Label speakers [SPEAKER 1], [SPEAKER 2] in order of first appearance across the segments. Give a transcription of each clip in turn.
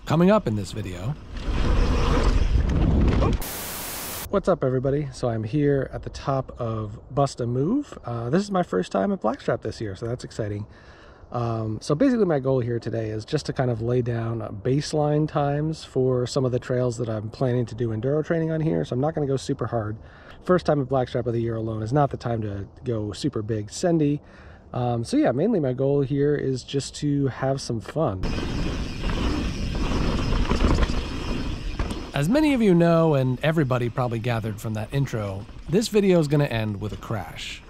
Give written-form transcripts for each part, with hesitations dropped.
[SPEAKER 1] Coming up in this video. What's up, everybody? So I'm here at the top of Bustamove. This is my first time at Blackstrap this year, so that's exciting. So basically my goal here today is just to kind of lay down baseline times for some of the trails that I'm planning to do enduro training on here. So I'm not going to go super hard. First time at Blackstrap of the year alone is not the time to go super big sendy. So yeah, mainly my goal here is just to have some fun. As many of you know, and everybody probably gathered from that intro, this video is going to end with a crash.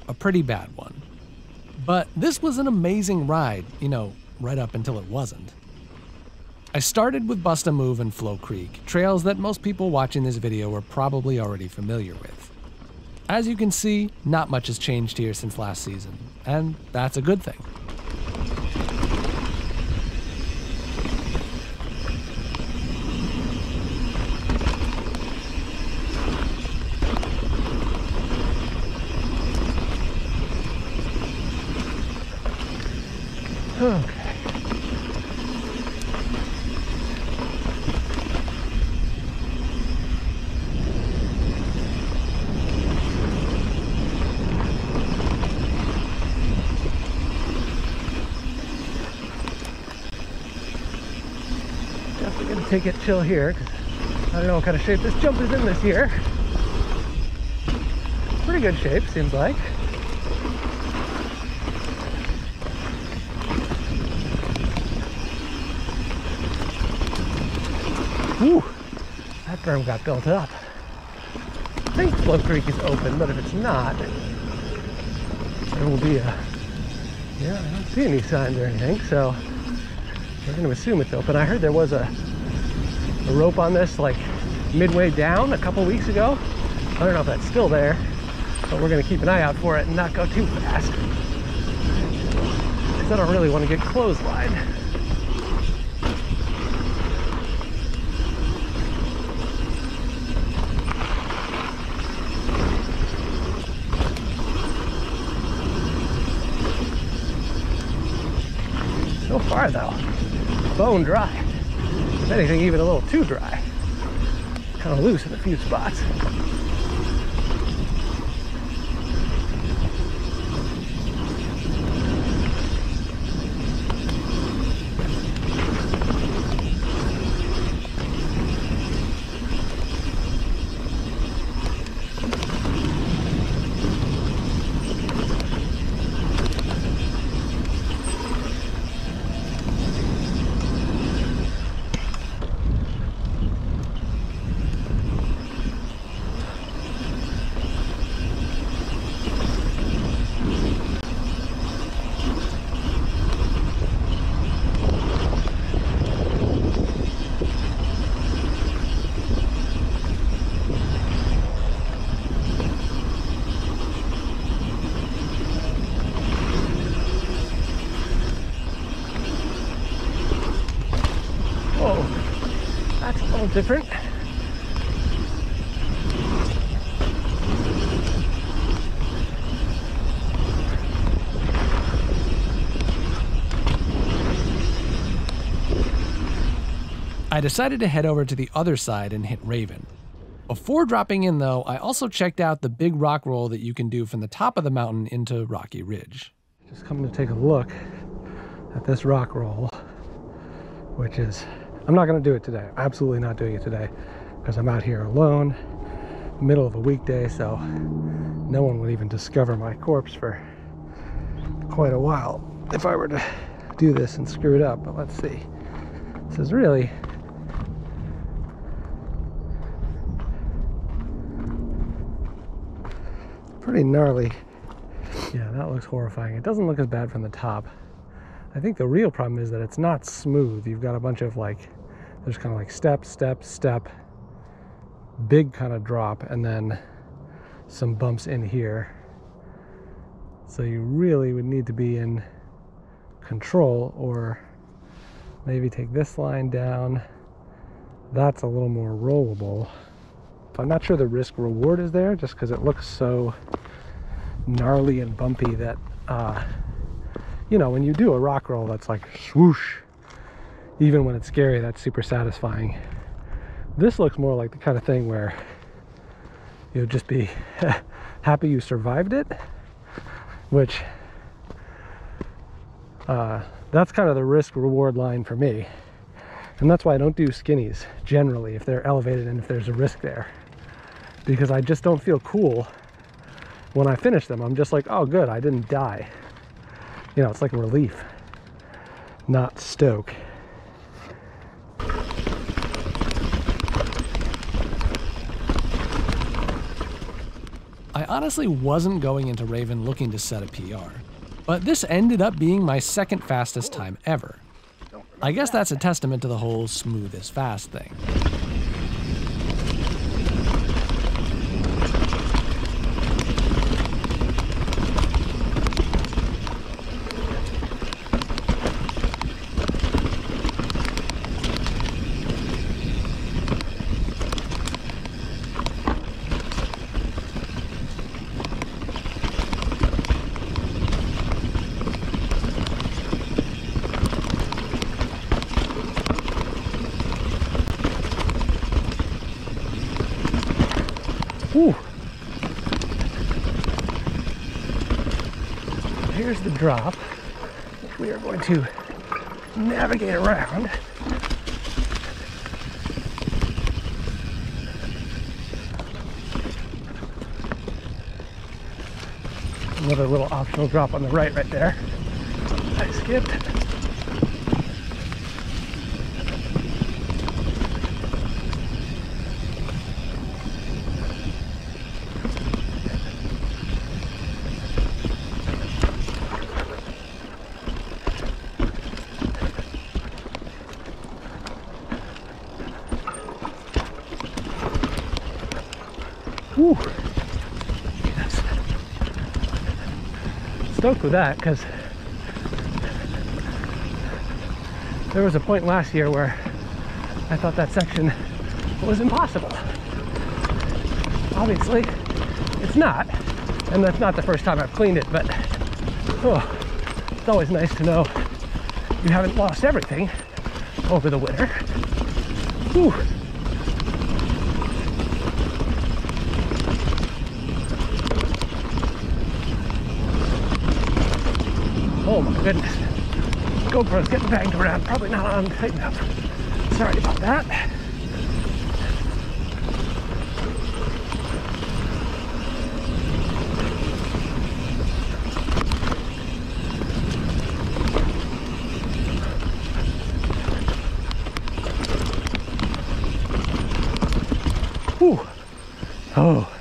[SPEAKER 1] A pretty bad one. But this was an amazing ride, you know, right up until it wasn't. I started with Bustamove and Flow Creek, trails that most people watching this video are probably already familiar with. As you can see, not much has changed here since last season, and that's a good thing. Okay. Definitely gonna take it chill here, because I don't know what kind of shape this jump is in this year. Pretty good shape, seems like. Whew, that berm got built up. I think Flow Creek is open, but if it's not, there will be a... Yeah, I don't see any signs or anything, so we're going to assume it's open. I heard there was a rope on this like midway down a couple weeks ago. I don't know if that's still there, but we're going to keep an eye out for it and not go too fast, because I don't really want to get clotheslined. So far though, bone dry. If anything, even a little too dry. Kind of loose in a few spots. That's a little different. I decided to head over to the other side and hit Raven. Before dropping in though, I also checked out the big rock roll that you can do from the top of the mountain into Rocky Ridge. Just coming to take a look at this rock roll, which is... I'm not going to do it today. Absolutely not doing it today, because I'm out here alone, middle of a weekday, so no one would even discover my corpse for quite a while if I were to do this and screw it up. But let's see. This is really pretty gnarly. Yeah, that looks horrifying. It doesn't look as bad from the top. I think the real problem is that it's not smooth. You've got a bunch of like, there's kind of like step, step, step, big kind of drop, and then some bumps in here. So you really would need to be in control, or maybe take this line down. That's a little more rollable. I'm not sure the risk reward is there, just because it looks so gnarly and bumpy that you know, when you do a rock roll that's like swoosh, even when it's scary, that's super satisfying. This looks more like the kind of thing where you'll just be happy you survived it, which that's kind of the risk-reward line for me. And that's why I don't do skinnies generally if they're elevated and if there's a risk there, because I just don't feel cool when I finish them. I'm just like, oh good, I didn't die. You know, it's like a relief, not stoke. I honestly wasn't going into Raven looking to set a PR, but this ended up being my second fastest time ever. I guess that's a testament to the whole smooth is fast thing. Whew. Here's the drop, which we are going to navigate around. Another little optional drop on the right there. I skipped. Whew. Yes. Stoked with that, because there was a point last year where I thought that section was impossible. Obviously, it's not, and that's not the first time I've cleaned it, but oh, it's always nice to know you haven't lost everything over the winter. Whew. Oh my goodness. GoPro's getting banged around. Probably not on tight enough. Sorry about that. Whew. Oh.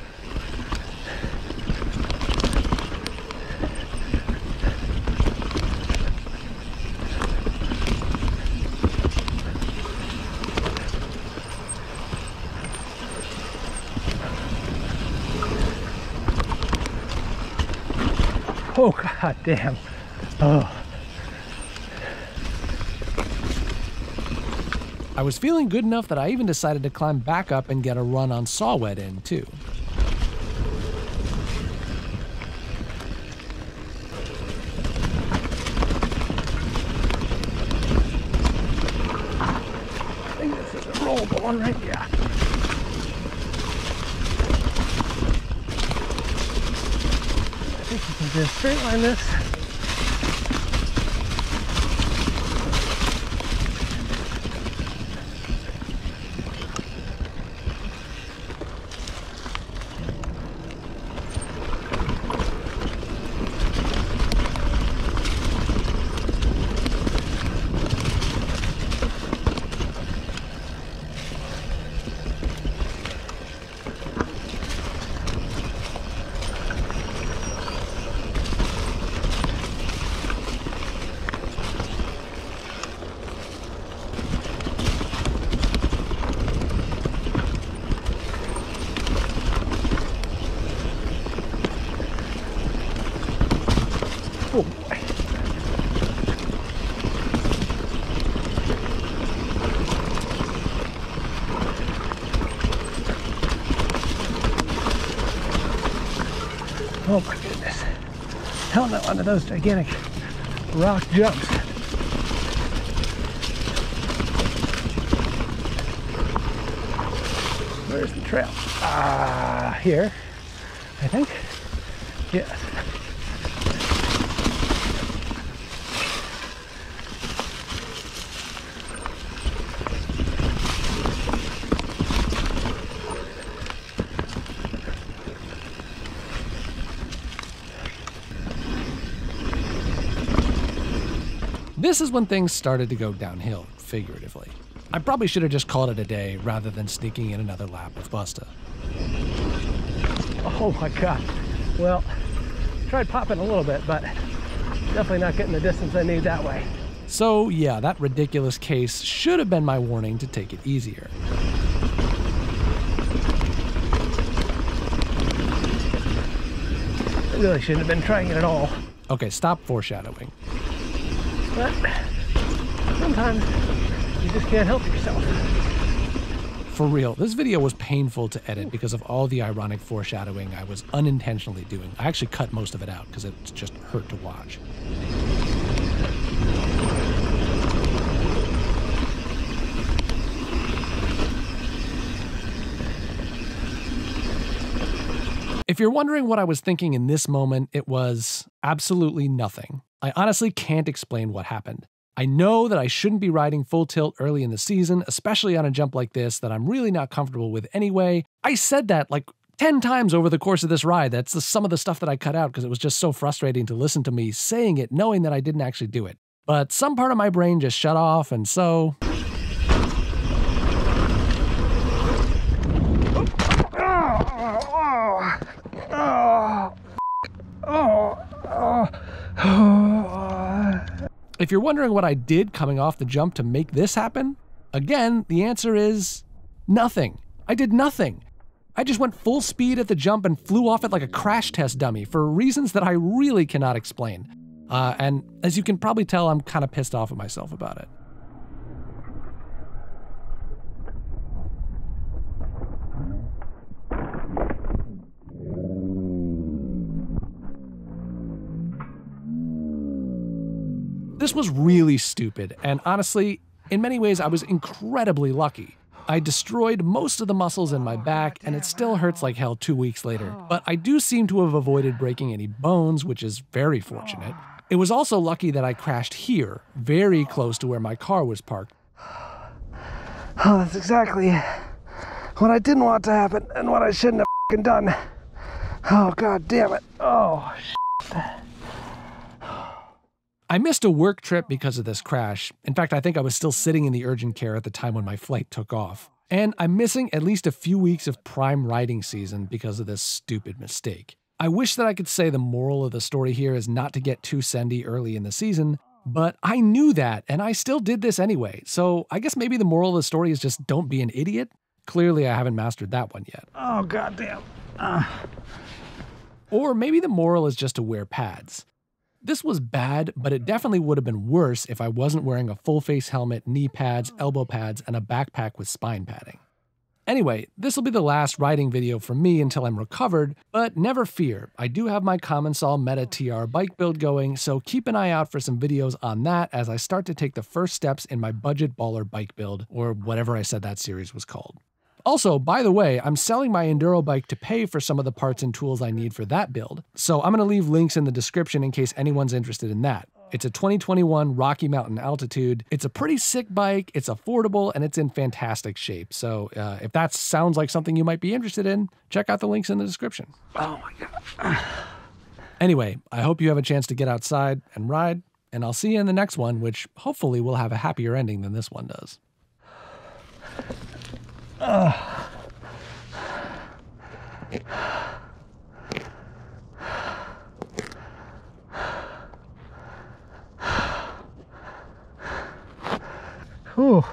[SPEAKER 1] Oh, god damn. Oh. I was feeling good enough that I even decided to climb back up and get a run on Whet in, too. I think this is a rollable one, right? Yeah. I think you can just straight line this. Oh boy. Oh my goodness. Hell no, under those gigantic rock jumps. Where's the trail? Here, I think. Yes.
[SPEAKER 2] This is when things started to go downhill, figuratively. I probably should have just called it a day rather than sneaking in another lap with Busta.
[SPEAKER 1] Oh my God. Well, tried popping a little bit, but definitely not getting the distance I need that way.
[SPEAKER 2] So yeah, that ridiculous case should have been my warning to take it easier.
[SPEAKER 1] I really shouldn't have been trying it at all.
[SPEAKER 2] Okay, stop foreshadowing.
[SPEAKER 1] But sometimes you just can't help yourself.
[SPEAKER 2] For real, this video was painful to edit because of all the ironic foreshadowing I was unintentionally doing. I actually cut most of it out because it just hurt to watch. If you're wondering what I was thinking in this moment, it was absolutely nothing. I honestly can't explain what happened. I know that I shouldn't be riding full tilt early in the season, especially on a jump like this that I'm really not comfortable with anyway. I said that like 10 times over the course of this ride. That's some of the stuff that I cut out because it was just so frustrating to listen to me saying it knowing that I didn't actually do it. But some part of my brain just shut off, and so... If you're wondering what I did coming off the jump to make this happen, again, the answer is nothing. I did nothing. I just went full speed at the jump and flew off it like a crash test dummy for reasons that I really cannot explain. And as you can probably tell, I'm kind of pissed off at myself about it. This was really stupid, and honestly, in many ways I was incredibly lucky. I destroyed most of the muscles in my back, and it still hurts like hell 2 weeks later, but I do seem to have avoided breaking any bones, which is very fortunate. It was also lucky that I crashed here, very close to where my car was parked.
[SPEAKER 1] Oh, that's exactly what I didn't want to happen, and what I shouldn't have f***ing done. Oh, God damn it. Oh, shit.
[SPEAKER 2] I missed a work trip because of this crash. In fact, I think I was still sitting in the urgent care at the time when my flight took off. And I'm missing at least a few weeks of prime riding season because of this stupid mistake. I wish that I could say the moral of the story here is not to get too sendy early in the season, but I knew that, and I still did this anyway. So I guess maybe the moral of the story is just don't be an idiot. Clearly, I haven't mastered that one yet.
[SPEAKER 1] Oh, goddamn.
[SPEAKER 2] Or maybe the moral is just to wear pads. This was bad, but it definitely would have been worse if I wasn't wearing a full-face helmet, knee pads, elbow pads, and a backpack with spine padding. Anyway, this will be the last riding video from me until I'm recovered, but never fear, I do have my Commensol Meta TR bike build going, so keep an eye out for some videos on that as I start to take the first steps in my budget baller bike build, or whatever I said that series was called. Also, by the way, I'm selling my Enduro bike to pay for some of the parts and tools I need for that build, so I'm going to leave links in the description in case anyone's interested in that. It's a 2021 Rocky Mountain Altitude. It's a pretty sick bike, it's affordable, and it's in fantastic shape. So if that sounds like something you might be interested in, check out the links in the description.
[SPEAKER 1] Oh my God.
[SPEAKER 2] Anyway, I hope you have a chance to get outside and ride, and I'll see you in the next one, which hopefully will have a happier ending than this one does.
[SPEAKER 1] Whew.